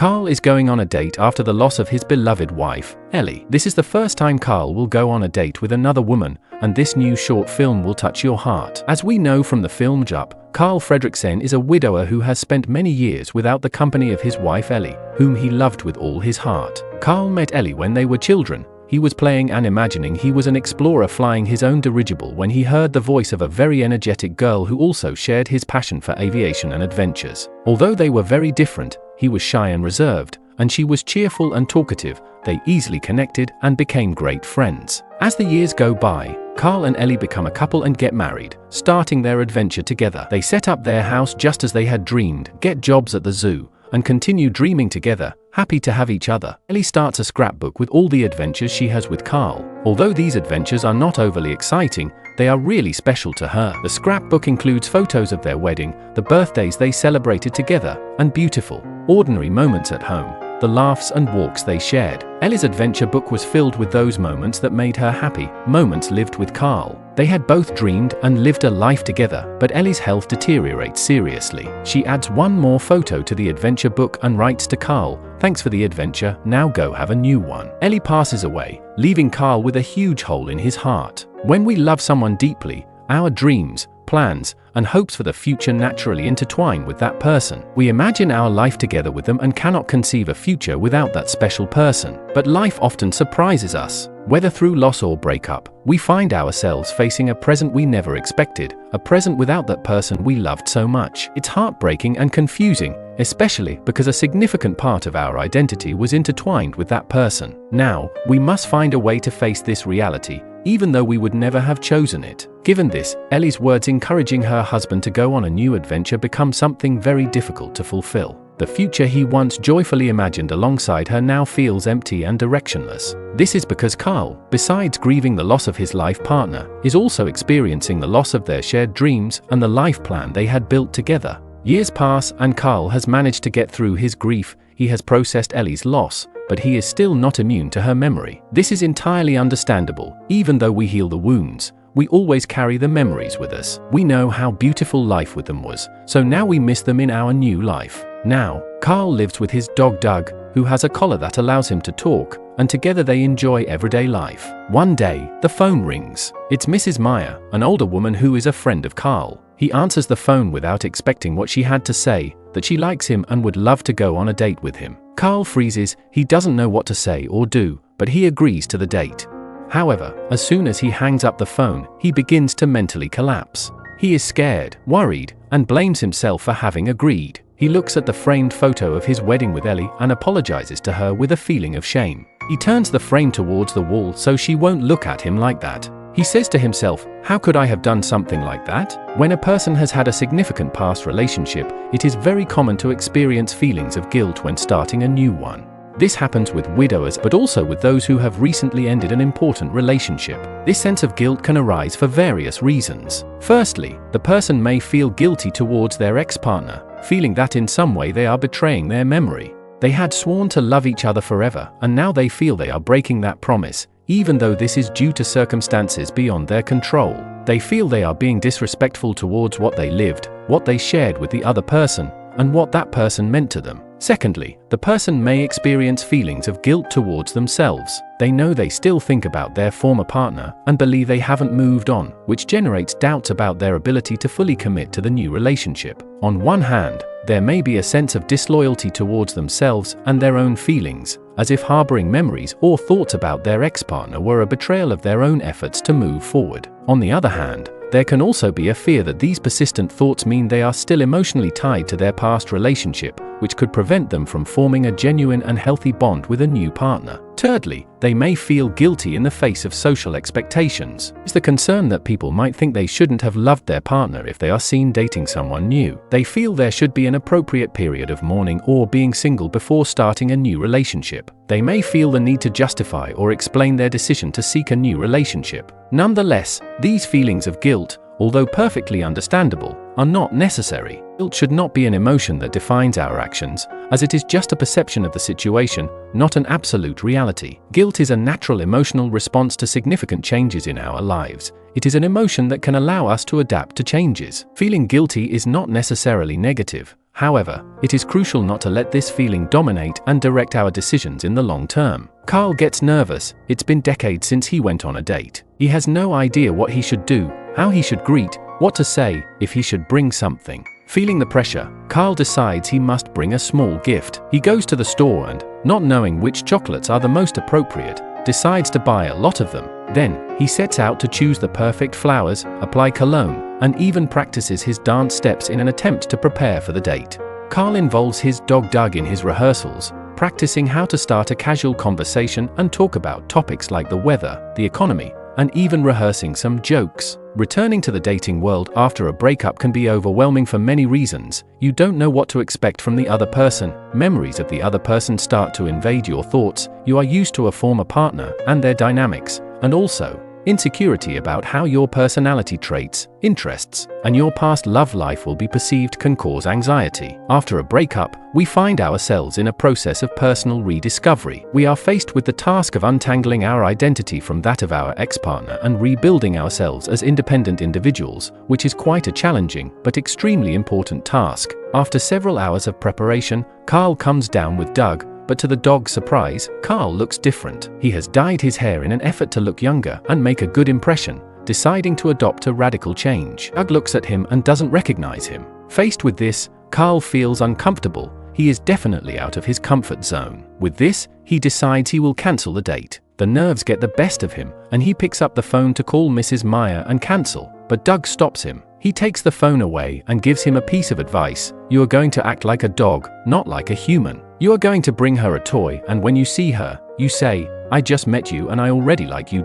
Carl is going on a date after the loss of his beloved wife, Ellie. This is the first time Carl will go on a date with another woman, and this new short film will touch your heart. As we know from the film Jupp, Carl Fredriksson is a widower who has spent many years without the company of his wife Ellie, whom he loved with all his heart. Carl met Ellie when they were children. He was playing and imagining he was an explorer flying his own dirigible when he heard the voice of a very energetic girl who also shared his passion for aviation and adventures. Although they were very different, he was shy and reserved, and she was cheerful and talkative. They easily connected and became great friends. As the years go by, Carl and Ellie become a couple and get married, starting their adventure together. They set up their house just as they had dreamed, get jobs at the zoo, and continue dreaming together, happy to have each other. Ellie starts a scrapbook with all the adventures she has with Carl. Although these adventures are not overly exciting, they are really special to her. The scrapbook includes photos of their wedding, the birthdays they celebrated together, and beautiful, ordinary moments at home, the laughs and walks they shared. Ellie's adventure book was filled with those moments that made her happy, moments lived with Carl. They had both dreamed and lived a life together, but Ellie's health deteriorates seriously. She adds one more photo to the adventure book and writes to Carl, "Thanks for the adventure, now go have a new one." Ellie passes away, leaving Carl with a huge hole in his heart. When we love someone deeply, our dreams, plans, and hopes for the future naturally intertwine with that person. We imagine our life together with them and cannot conceive a future without that special person. But life often surprises us. Whether through loss or breakup, we find ourselves facing a present we never expected, a present without that person we loved so much. It's heartbreaking and confusing, especially because a significant part of our identity was intertwined with that person. Now, we must find a way to face this reality, even though we would never have chosen it. Given this, Ellie's words encouraging her husband to go on a new adventure become something very difficult to fulfill. The future he once joyfully imagined alongside her now feels empty and directionless. This is because Carl, besides grieving the loss of his life partner, is also experiencing the loss of their shared dreams and the life plan they had built together. Years pass and Carl has managed to get through his grief. He has processed Ellie's loss, but he is still not immune to her memory. This is entirely understandable. Even though we heal the wounds, we always carry the memories with us. We know how beautiful life with them was, so now we miss them in our new life. Now, Carl lives with his dog Doug, who has a collar that allows him to talk, and together they enjoy everyday life. One day, the phone rings. It's Mrs. Meyer, an older woman who is a friend of Carl. He answers the phone without expecting what she had to say, that she likes him and would love to go on a date with him. Carl freezes. He doesn't know what to say or do, but he agrees to the date. However, as soon as he hangs up the phone, he begins to mentally collapse. He is scared, worried, and blames himself for having agreed. He looks at the framed photo of his wedding with Ellie and apologizes to her with a feeling of shame. He turns the frame towards the wall so she won't look at him like that. He says to himself, "How could I have done something like that?" When a person has had a significant past relationship, it is very common to experience feelings of guilt when starting a new one. This happens with widowers but also with those who have recently ended an important relationship. This sense of guilt can arise for various reasons. Firstly, the person may feel guilty towards their ex-partner, feeling that in some way they are betraying their memory. They had sworn to love each other forever, and now they feel they are breaking that promise, even though this is due to circumstances beyond their control. They feel they are being disrespectful towards what they lived, what they shared with the other person, and what that person meant to them. Secondly, the person may experience feelings of guilt towards themselves. They know they still think about their former partner and believe they haven't moved on, which generates doubts about their ability to fully commit to the new relationship. On one hand, there may be a sense of disloyalty towards themselves and their own feelings, as if harboring memories or thoughts about their ex-partner were a betrayal of their own efforts to move forward. On the other hand, there can also be a fear that these persistent thoughts mean they are still emotionally tied to their past relationship, which could prevent them from forming a genuine and healthy bond with a new partner. Thirdly, they may feel guilty in the face of social expectations. It's the concern that people might think they shouldn't have loved their partner if they are seen dating someone new. They feel there should be an appropriate period of mourning or being single before starting a new relationship. They may feel the need to justify or explain their decision to seek a new relationship. Nonetheless, these feelings of guilt, although perfectly understandable, are not necessary. Guilt should not be an emotion that defines our actions, as it is just a perception of the situation, not an absolute reality. Guilt is a natural emotional response to significant changes in our lives. It is an emotion that can allow us to adapt to changes. Feeling guilty is not necessarily negative. However, it is crucial not to let this feeling dominate and direct our decisions in the long term. Carl gets nervous. It's been decades since he went on a date. He has no idea what he should do, how he should greet, what to say, if he should bring something. Feeling the pressure, Carl decides he must bring a small gift. He goes to the store and, not knowing which chocolates are the most appropriate, decides to buy a lot of them. Then, he sets out to choose the perfect flowers, apply cologne, and even practices his dance steps in an attempt to prepare for the date. Carl involves his dog Doug in his rehearsals, practicing how to start a casual conversation and talk about topics like the weather, the economy, and even rehearsing some jokes. Returning to the dating world after a breakup can be overwhelming for many reasons. You don't know what to expect from the other person. Memories of the other person start to invade your thoughts. You are used to a former partner and their dynamics, and also insecurity about how your personality traits, interests, and your past love life will be perceived can cause anxiety. After a breakup, we find ourselves in a process of personal rediscovery. We are faced with the task of untangling our identity from that of our ex-partner and rebuilding ourselves as independent individuals, which is quite a challenging but extremely important task. After several hours of preparation, Carl comes down with Doug. But to the dog's surprise, Carl looks different. He has dyed his hair in an effort to look younger and make a good impression, deciding to adopt a radical change. Doug looks at him and doesn't recognize him. Faced with this, Carl feels uncomfortable. He is definitely out of his comfort zone. With this, he decides he will cancel the date. The nerves get the best of him, and he picks up the phone to call Mrs. Meyer and cancel. But Doug stops him. He takes the phone away and gives him a piece of advice. You are going to act like a dog, not like a human. You are going to bring her a toy, and when you see her, you say, I just met you and I already like you .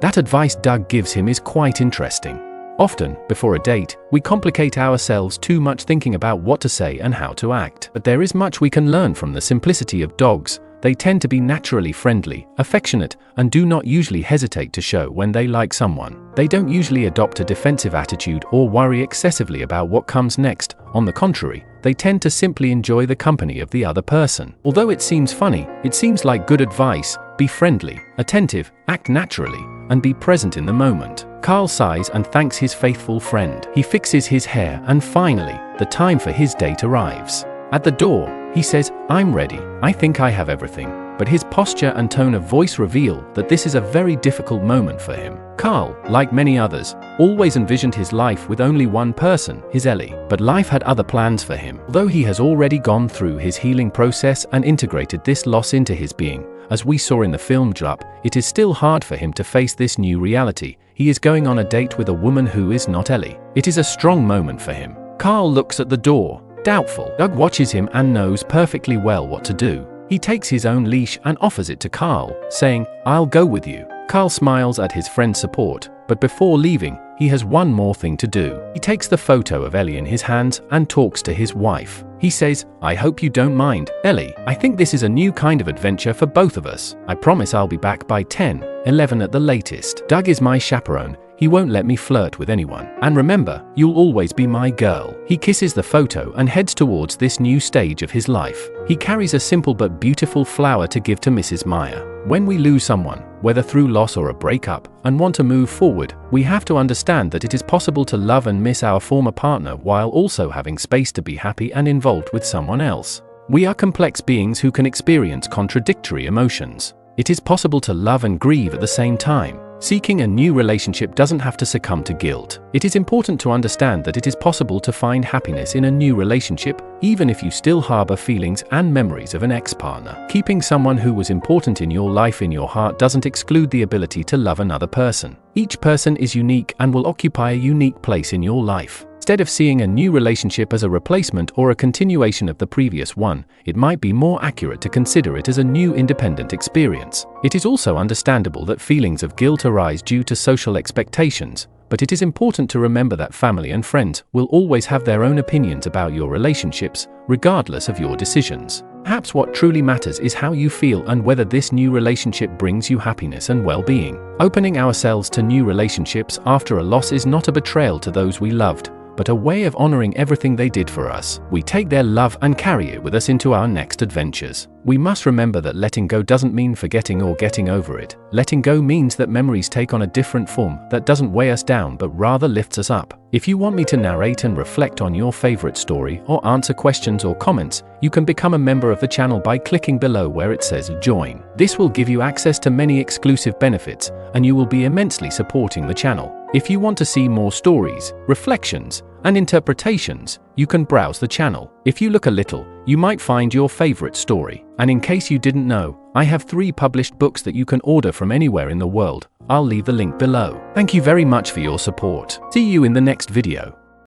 That advice Doug gives him is quite interesting. Often, before a date, we complicate ourselves too much thinking about what to say and how to act. But there is much we can learn from the simplicity of dogs. They tend to be naturally friendly, affectionate, and do not usually hesitate to show when they like someone. They don't usually adopt a defensive attitude or worry excessively about what comes next. On the contrary, they tend to simply enjoy the company of the other person. Although it seems funny, it seems like good advice. Be friendly, attentive, act naturally, and be present in the moment. Carl sighs and thanks his faithful friend. He fixes his hair and finally, the time for his date arrives. At the door, he says, I'm ready. I think I have everything. But his posture and tone of voice reveal that this is a very difficult moment for him. Carl, like many others, always envisioned his life with only one person, his Ellie. But life had other plans for him. Although he has already gone through his healing process and integrated this loss into his being, as we saw in the film Jup, it is still hard for him to face this new reality. He is going on a date with a woman who is not Ellie. It is a strong moment for him. Carl looks at the door, doubtful. Doug watches him and knows perfectly well what to do. He takes his own leash and offers it to Carl, saying, I'll go with you. Carl smiles at his friend's support, but before leaving, he has one more thing to do. He takes the photo of Ellie in his hands and talks to his wife. He says, I hope you don't mind, Ellie. I think this is a new kind of adventure for both of us. I promise I'll be back by 10-11 at the latest. Doug is my chaperone. He won't let me flirt with anyone. And remember, you'll always be my girl. He kisses the photo and heads towards this new stage of his life. He carries a simple but beautiful flower to give to Mrs. Meyer. When we lose someone, whether through loss or a breakup, and want to move forward, we have to understand that it is possible to love and miss our former partner while also having space to be happy and involved with someone else. We are complex beings who can experience contradictory emotions. It is possible to love and grieve at the same time. Seeking a new relationship doesn't have to succumb to guilt. It is important to understand that it is possible to find happiness in a new relationship, even if you still harbor feelings and memories of an ex-partner. Keeping someone who was important in your life in your heart doesn't exclude the ability to love another person. Each person is unique and will occupy a unique place in your life. Instead of seeing a new relationship as a replacement or a continuation of the previous one, it might be more accurate to consider it as a new independent experience. It is also understandable that feelings of guilt arise due to social expectations, but it is important to remember that family and friends will always have their own opinions about your relationships, regardless of your decisions. Perhaps what truly matters is how you feel and whether this new relationship brings you happiness and well-being. Opening ourselves to new relationships after a loss is not a betrayal to those we loved, but a way of honoring everything they did for us. We take their love and carry it with us into our next adventures. We must remember that letting go doesn't mean forgetting or getting over it. Letting go means that memories take on a different form that doesn't weigh us down but rather lifts us up. If you want me to narrate and reflect on your favorite story or answer questions or comments, you can become a member of the channel by clicking below where it says Join. This will give you access to many exclusive benefits, and you will be immensely supporting the channel. If you want to see more stories, reflections, and interpretations, you can browse the channel. If you look a little, you might find your favorite story. And in case you didn't know, I have 3 published books that you can order from anywhere in the world. I'll leave the link below. Thank you very much for your support. See you in the next video.